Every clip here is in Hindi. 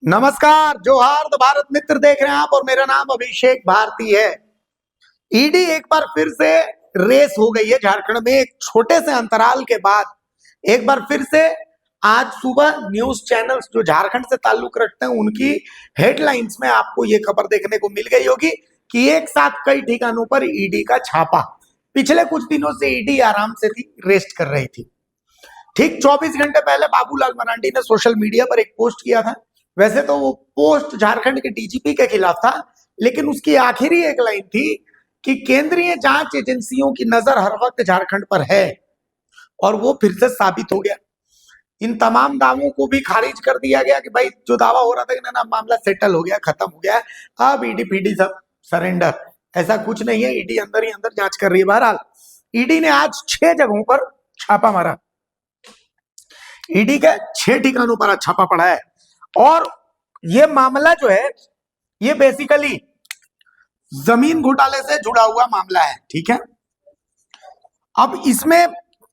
नमस्कार, जोहार भारत मित्र देख रहे हैं आप और मेरा नाम अभिषेक भारती है। ईडी एक बार फिर से रेस हो गई है झारखंड में एक छोटे से अंतराल के बाद। एक बार फिर से आज सुबह न्यूज चैनल्स जो झारखंड से ताल्लुक रखते हैं उनकी हेडलाइंस में आपको ये खबर देखने को मिल गई होगी कि एक साथ कई ठिकानों पर ईडी का छापा। पिछले कुछ दिनों से ईडी आराम से थी, रेस्ट कर रही थी। ठीक 24 घंटे पहले बाबूलाल मरांडी ने सोशल मीडिया पर एक पोस्ट किया था। वैसे तो वो पोस्ट झारखंड के डीजीपी के खिलाफ था, लेकिन उसकी आखिरी एक लाइन थी कि केंद्रीय जांच एजेंसियों की नजर हर वक्त झारखंड पर है, और वो फिर से साबित हो गया। इन तमाम दावों को भी खारिज कर दिया गया कि भाई जो दावा हो रहा था कि ना मामला सेटल हो गया, खत्म हो गया, अब ईडी पीडी सब सरेंडर। ऐसा कुछ नहीं है, ईडी अंदर ही अंदर जांच कर रही है। बहरहाल ईडी ने आज 6 जगहों पर छापा मारा। ईडी के 6 ठिकानों पर आज छापा पड़ा है, और ये मामला जो है ये बेसिकली जमीन घोटाले से जुड़ा हुआ मामला है। ठीक है, अब इसमें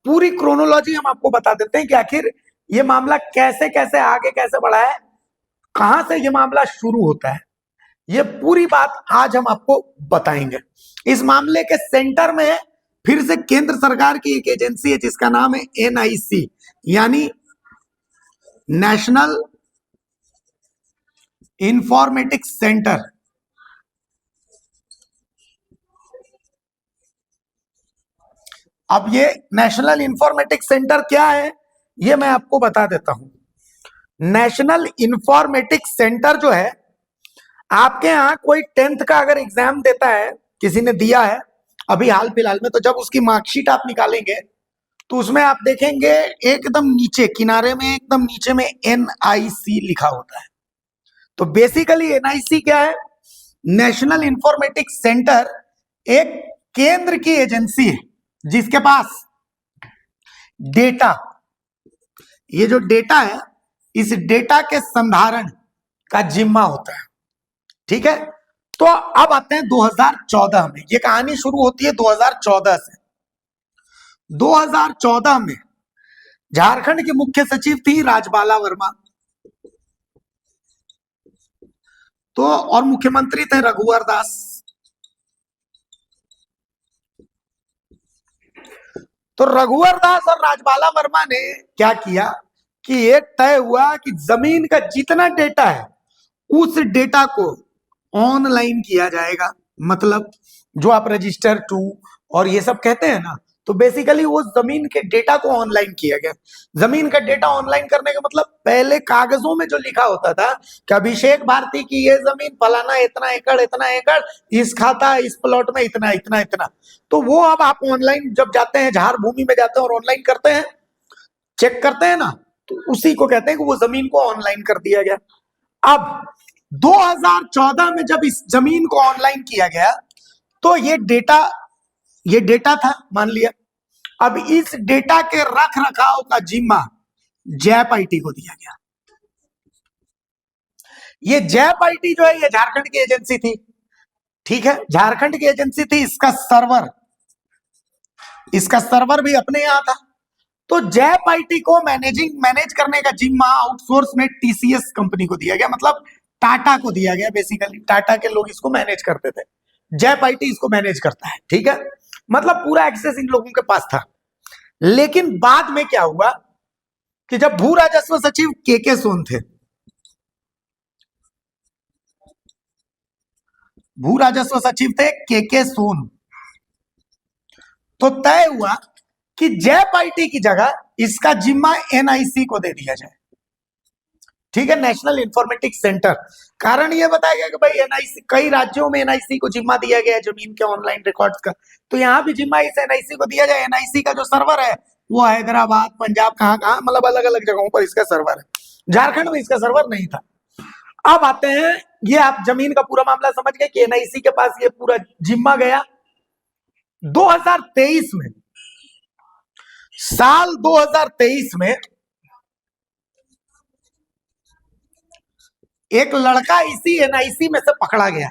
पूरी क्रोनोलॉजी हम आपको बता देते हैं कि आखिर ये मामला कैसे कैसे आगे कैसे बढ़ा है, कहां से ये मामला शुरू होता है, ये पूरी बात आज हम आपको बताएंगे। इस मामले के सेंटर में फिर से केंद्र सरकार की एक एजेंसी है जिसका नाम है एनआईसी, यानी नेशनल इंफॉर्मेटिक्स सेंटर। अब ये नेशनल इंफॉर्मेटिक्स सेंटर क्या है ये मैं आपको बता देता हूं। नेशनल इंफॉर्मेटिक्स सेंटर जो है, आपके यहाँ कोई 10th का अगर एग्जाम देता है, किसी ने दिया है अभी हाल फिलहाल में, तो जब उसकी मार्कशीट आप निकालेंगे तो उसमें आप देखेंगे एकदम नीचे किनारे में एकदम नीचे में एनआईसी लिखा होता है। तो बेसिकली एनआईसी क्या है? नेशनल इंफॉर्मेटिक्स सेंटर एक केंद्र की एजेंसी है जिसके पास डेटा, ये जो डेटा है इस डेटा के संधारण का जिम्मा होता है। ठीक है, तो अब आते हैं 2014 में। ये कहानी शुरू होती है 2014 से। 2014 में झारखंड की मुख्य सचिव थी राजबाला वर्मा, तो और मुख्यमंत्री थे रघुवर दास। तो रघुवर दास और राजबाला वर्मा ने क्या किया कि ये तय हुआ कि जमीन का जितना डेटा है उस डेटा को ऑनलाइन किया जाएगा। मतलब जो आप रजिस्टर टू और ये सब कहते हैं ना, तो बेसिकली वो जमीन के डेटा को ऑनलाइन किया गया। जमीन का डेटा ऑनलाइन करने का मतलब पहले कागजों में जो लिखा होता था कि अभिषेक भारती की ये जमीन फलाना इतना एकड़, इस खाता इस प्लॉट में इतना इतना इतना, तो वो अब आप ऑनलाइन जब जाते हैं झार भूमि में जाते हैं और ऑनलाइन करते हैं, चेक करते हैं ना, तो उसी को कहते हैं कि वो जमीन को ऑनलाइन कर दिया गया। अब 2014 में जब इस जमीन को ऑनलाइन किया गया तो ये डेटा था, मान लिया। अब इस डेटा के रख रखाव का जिम्मा जैप आईटी को दिया गया। ये जैप आईटी जो है ये झारखंड की एजेंसी थी। ठीक है, झारखंड की एजेंसी थी। इसका सर्वर भी अपने यहां था। तो जैप आईटी को मैनेज करने का जिम्मा आउटसोर्स में टीसीएस कंपनी को दिया गया, मतलब टाटा को दिया गया। बेसिकली टाटा के लोग इसको मैनेज करते थे, जैप आईटी इसको मैनेज करता है। ठीक है, मतलब पूरा एक्सेस इन लोगों के पास था। लेकिन बाद में क्या हुआ कि जब भू राजस्व सचिव के सोन थे, भू राजस्व सचिव थे के सोन, तो तय हुआ कि जैप आईटी की जगह इसका जिम्मा एनआईसी को दे दिया जाए। ठीक है, नेशनल इंफॉर्मेटिक्स सेंटर। कारण यह बताया गया कि भाई एनआईसी, कई राज्यों में एनआईसी को जिम्मा दिया गया है जमीन के ऑनलाइन रिकॉर्ड्स का, तो यहां भी जिम्मा इस एनआईसी को दिया जाए। एनआईसी का जो सर्वर है वो हैदराबाद, पंजाब, कहां कहां, मतलब अलग अलग जगहों पर इसका सर्वर है। झारखंड में इसका सर्वर नहीं था। अब आते हैं, ये आप जमीन का पूरा मामला समझ गए कि एनआईसी के पास ये पूरा जिम्मा गया। 2023 में, साल 2023 में एक लड़का इसी एनआईसी में से पकड़ा गया।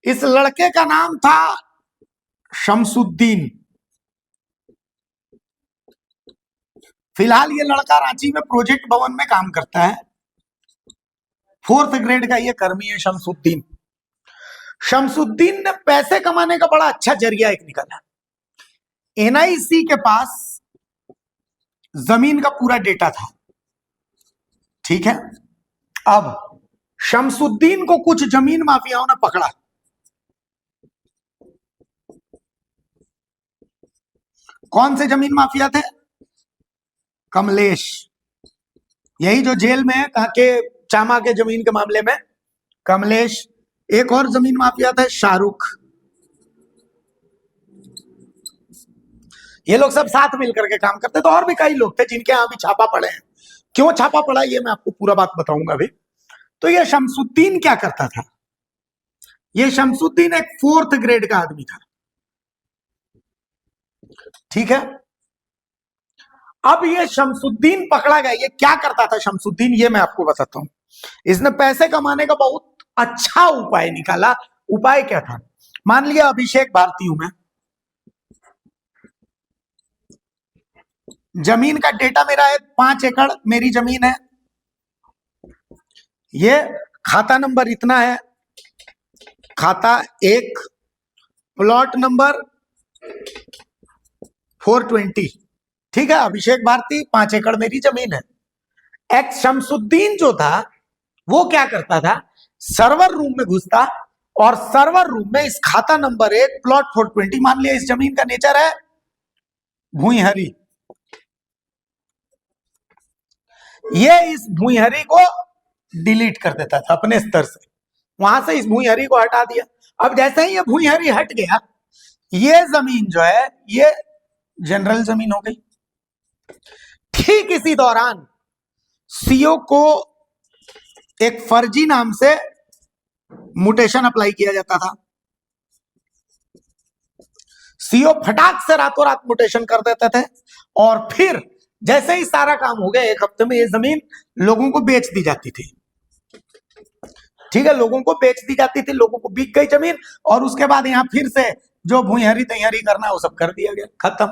इस लड़के का नाम था शमसुद्दीन। फिलहाल ये लड़का रांची में प्रोजेक्ट भवन में काम करता है। 4th ग्रेड का ये कर्मी है शमसुद्दीन। शमसुद्दीन ने पैसे कमाने का बड़ा अच्छा जरिया एक निकाला। एनआईसी के पास जमीन का पूरा डेटा था, ठीक है। अब शमसुद्दीन को कुछ जमीन माफियाओं ने पकड़ा। कौन से जमीन माफिया थे? कमलेश, यही जो जेल में है कहा के चामा के जमीन के मामले में कमलेश। एक और जमीन माफिया था शाहरुख। ये लोग सब साथ मिलकर के काम करते। तो और भी कई लोग थे जिनके यहां भी छापा पड़े हैं। क्यों छापा पड़ा ये मैं आपको पूरा बात बताऊंगा अभी। तो ये शमसुद्दीन क्या करता था? ये शमसुद्दीन एक 4th ग्रेड का आदमी था, ठीक है। अब ये शमसुद्दीन पकड़ा गया। ये क्या करता था शमसुद्दीन, ये मैं आपको बताता हूं। इसने पैसे कमाने का बहुत अच्छा उपाय निकाला। उपाय क्या था? मान लिया अभिषेक भारती हूं मैं, जमीन का डेटा मेरा है 5 एकड़ मेरी जमीन है, ये खाता नंबर इतना है, खाता 1, प्लॉट नंबर 420, ठीक है। अभिषेक भारती 5 एकड़ मेरी जमीन है। एक्स शमसुद्दीन जो था वो क्या करता था? सर्वर रूम में घुसता और सर्वर रूम में इस खाता नंबर 1 प्लॉट 420, मान लिया इस जमीन का नेचर है भूइहरी, ये इस भूइहरी को डिलीट कर देता था अपने स्तर से। वहां से इस भूइहरी को हटा दिया। अब जैसे ही ये भूइहरी हट गया, ये जमीन जो है ये जनरल जमीन हो गई। ठीक इसी दौरान सीओ को एक फर्जी नाम से म्यूटेशन अप्लाई किया जाता था। सीओ फटाक से रातों रात म्यूटेशन कर देते थे और फिर जैसे ही सारा काम हो गया 1 हफ्ते में ये जमीन लोगों को बेच दी जाती थी, ठीक है। लोगों को बेच दी जाती थी, लोगों को बिक गई जमीन और उसके बाद यहां फिर से जो भूइहरी तैयारी करना वो सब कर दिया गया, खत्म।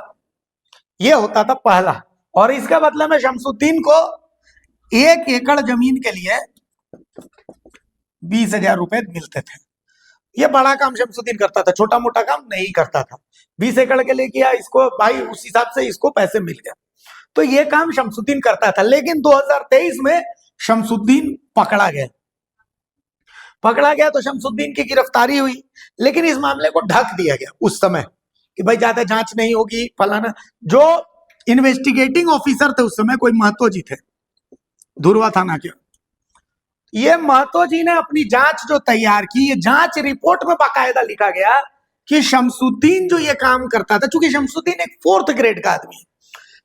ये होता था पहला। और इसके बदले में शमसुद्दीन को 1 एकड़ जमीन के लिए 20,000 रुपए मिलते थे। ये बड़ा काम शमसुद्दीन करता था, छोटा मोटा काम नहीं करता था। 20 एकड़ के लिए किया, इसको भाई उस हिसाब से इसको पैसे मिल गया। तो ये काम शमसुद्दीन करता था। लेकिन 2023 में शमसुद्दीन पकड़ा गया। पकड़ा गया तो शमसुद्दीन की गिरफ्तारी हुई, लेकिन इस मामले को ढक दिया गया उस समय कि भाई ज्यादा जांच नहीं होगी फलाना। जो इन्वेस्टिगेटिंग ऑफिसर थे उस समय कोई महतो जी थे धुरवा थाना के। ये महतो जी ने अपनी जांच जो तैयार की, ये जांच रिपोर्ट में बाकायदा लिखा गया कि शमसुद्दीन जो ये काम करता था, चूंकि शमसुद्दीन एक 4th ग्रेड का आदमी है,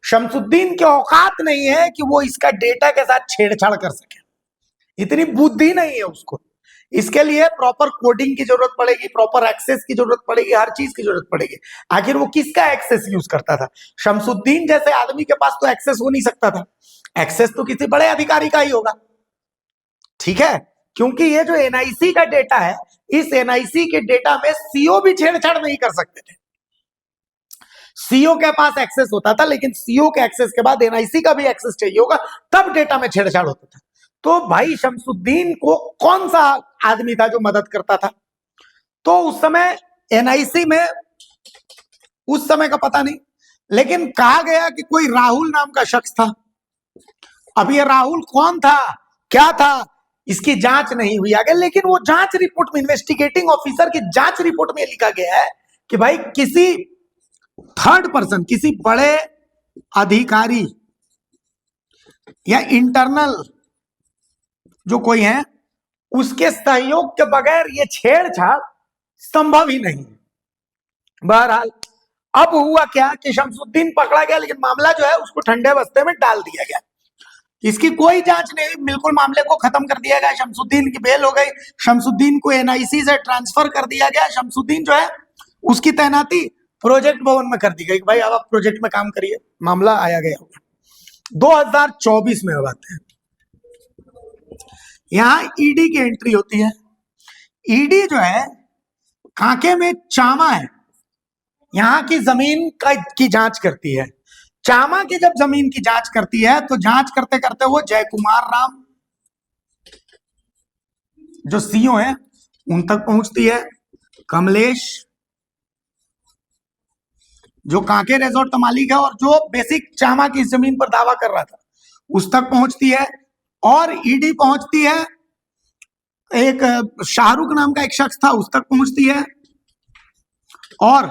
शमसुद्दीन की औकात नहीं है कि वो इसका डेटा के साथ छेड़छाड़ कर सके, इतनी बुद्धि नहीं है उसको। इसके लिए प्रॉपर कोडिंग की जरूरत पड़ेगी, प्रॉपर एक्सेस की जरूरत पड़ेगी, हर चीज की जरूरत पड़ेगी। आखिर वो किसका एक्सेस यूज करता था? शमसुद्दीन जैसे आदमी के पास तो एक्सेस हो नहीं सकता था, एक्सेस तो किसी बड़े अधिकारी का ही होगा, ठीक है। क्योंकि ये जो एनआईसी का डेटा है, इस एनआईसी के डेटा में सीओ भी छेड़छाड़ नहीं कर सकते थे। सीओ के पास एक्सेस होता था, लेकिन सीओ के एक्सेस के बाद एनआईसी का भी एक्सेस चाहिए होगा, तब डेटा में छेड़छाड़ होता था। तो भाई शमसुद्दीन को कौन सा आदमी था जो मदद करता था? तो उस समय एनआईसी में उस समय का पता नहीं, लेकिन कहा गया कि कोई राहुल नाम का शख्स था। अब ये राहुल कौन था, क्या था, इसकी जांच नहीं हुई आगे। लेकिन वो जांच रिपोर्ट में, इन्वेस्टिगेटिंग ऑफिसर की जांच रिपोर्ट में लिखा गया है कि भाई किसी 3rd पर्सन, किसी बड़े अधिकारी या इंटरनल जो कोई है, उसके सहयोग के बगैर ये छेड़छाड़ संभव ही नहीं। बहरहाल अब हुआ क्या कि शमसुद्दीन पकड़ा गया, लेकिन मामला जो है उसको ठंडे बस्ते में डाल दिया गया। इसकी कोई जांच नहीं, बिल्कुल मामले को खत्म कर दिया गया। शमसुद्दीन की बेल हो गई, शमसुद्दीन को एनआईसी से ट्रांसफर कर दिया गया। शमसुद्दीन जो है उसकी तैनाती प्रोजेक्ट भवन में कर दी गई, भाई अब आप प्रोजेक्ट में काम करिए। मामला आया गया होगा 2024 में। बात है यहां ईडी की एंट्री होती है। ईडी जो है कांके में चामा है, यहां की जमीन की जांच करती है। चामा की जब जमीन की जांच करती है तो जांच करते करते वो जय कुमार राम, जो सीओ है उन तक पहुंचती है। कमलेश जो कांके रिजॉर्ट का मालिक है और जो बेसिक चामा की जमीन पर दावा कर रहा था उस तक पहुंचती है। और ईडी पहुंचती है, एक शाहरुख नाम का एक शख्स था उस तक पहुंचती है। और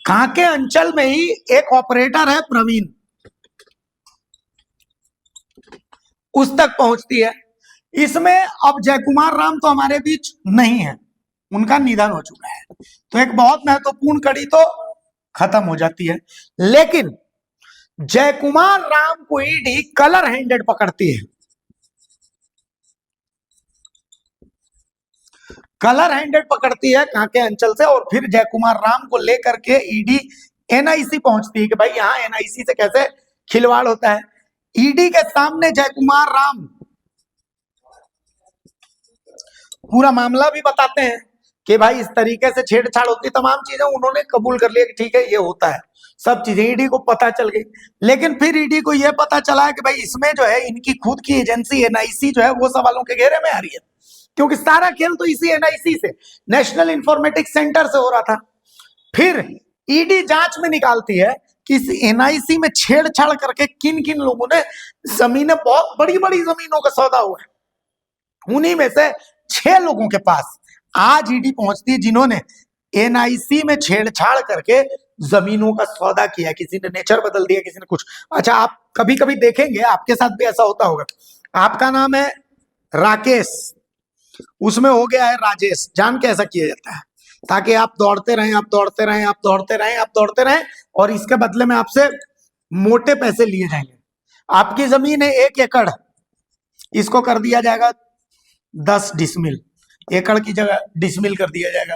कांके अंचल में ही एक ऑपरेटर है प्रवीण, उस तक पहुंचती है। इसमें अब जयकुमार राम तो हमारे बीच नहीं है, उनका निधन हो चुका है, तो एक बहुत महत्वपूर्ण कड़ी तो खत्म हो जाती है। लेकिन जयकुमार राम को ईडी कलर हैंडेड पकड़ती है। कलर हैंडेड पकड़ती है कांके अंचल से, और फिर जयकुमार राम को लेकर के ईडी एनआईसी पहुंचती है कि भाई यहां एनआईसी से कैसे खिलवाड़ होता है। ईडी के सामने जयकुमार राम पूरा मामला भी बताते हैं कि भाई इस तरीके से छेड़छाड़ होती, तमाम चीजें उन्होंने कबूल कर लिया कि ठीक है ये होता है, सब चीजें ईडी को पता चल गई। लेकिन फिर ईडी को यह पता चला कि भाई इसमें जो है इनकी खुद की एजेंसी एनआईसी जो है वो सवालों के घेरे में आ रही है, क्योंकि सारा खेल तो इसी एनआईसी से, नेशनल इंफॉर्मेटिक्स सेंटर से हो रहा था। फिर ईडी जांच में निकालती है कि इस एनआईसी में छेड़छाड़ करके किन किन लोगों ने जमीनें, बहुत बड़ी बड़ी जमीनों का सौदा हुआ है, उन्हीं में से 6 लोगों के पास आज ईडी पहुंचती है जिन्होंने एनआईसी में छेड़छाड़ करके जमीनों का सौदा किया। किसी ने नेचर बदल दिया, किसी ने कुछ। अच्छा, आप कभी कभी देखेंगे आपके साथ भी ऐसा होता होगा, आपका नाम है राकेश, उसमें हो गया है राजेश। जान के ऐसा किया जाता है ताकि आप दौड़ते रहें, आप दौड़ते रहें, आप दौड़ते रहें, आप दौड़ते रहें, और इसके बदले में आपसे मोटे पैसे लिए जाएंगे। आपकी जमीन है 1 एकड़, इसको कर दिया जाएगा 10 डिसमिल, एकड़ की जगह डिसमिल कर दिया जाएगा,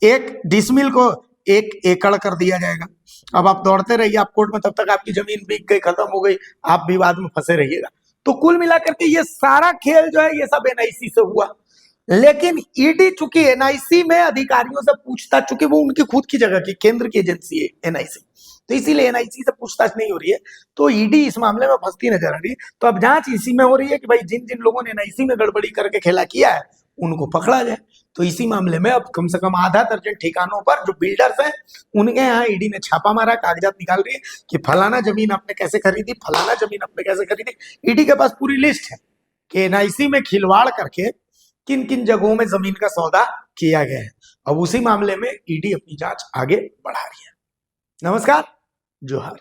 1 डिसमिल को 1 एकड़ कर दिया जाएगा। अब आप दौड़ते रहिए, आप कोर्ट में, तब तक आपकी जमीन बिक गई, खत्म हो गई, आप विवाद में फंसे रहिएगा। तो कुल मिलाकर के ये सारा खेल जो है ये सब एनआईसी से हुआ। लेकिन ईडी चूंकि एनआईसी में अधिकारियों से पूछताछ, चूंकि वो उनकी खुद की जगह की केंद्र की एजेंसी है एनआईसी, तो इसीलिए एनआईसी से पूछताछ नहीं हो रही है, तो ईडी इस मामले में फंसती नजर आ रही है। तो अब जांच इसी में हो रही है कि भाई जिन जिन लोगों ने एनआईसी में गड़बड़ी करके खेला किया है उनको पकड़ा जाए। तो इसी मामले में अब कम से कम आधा दर्जन ठिकानों पर जो बिल्डर्स हैं उनके यहाँ ईडी ने छापा मारा, कागजात निकाल रही है कि फलाना जमीन आपने कैसे खरीदी, फलाना जमीन आपने कैसे खरीदी। ईडी के पास पूरी लिस्ट है कि एनआईसी में खिलवाड़ करके किन किन जगहों में जमीन का सौदा किया गया है। अब उसी मामले में ईडी अपनी जांच आगे बढ़ा रही है। नमस्कार, जोहार।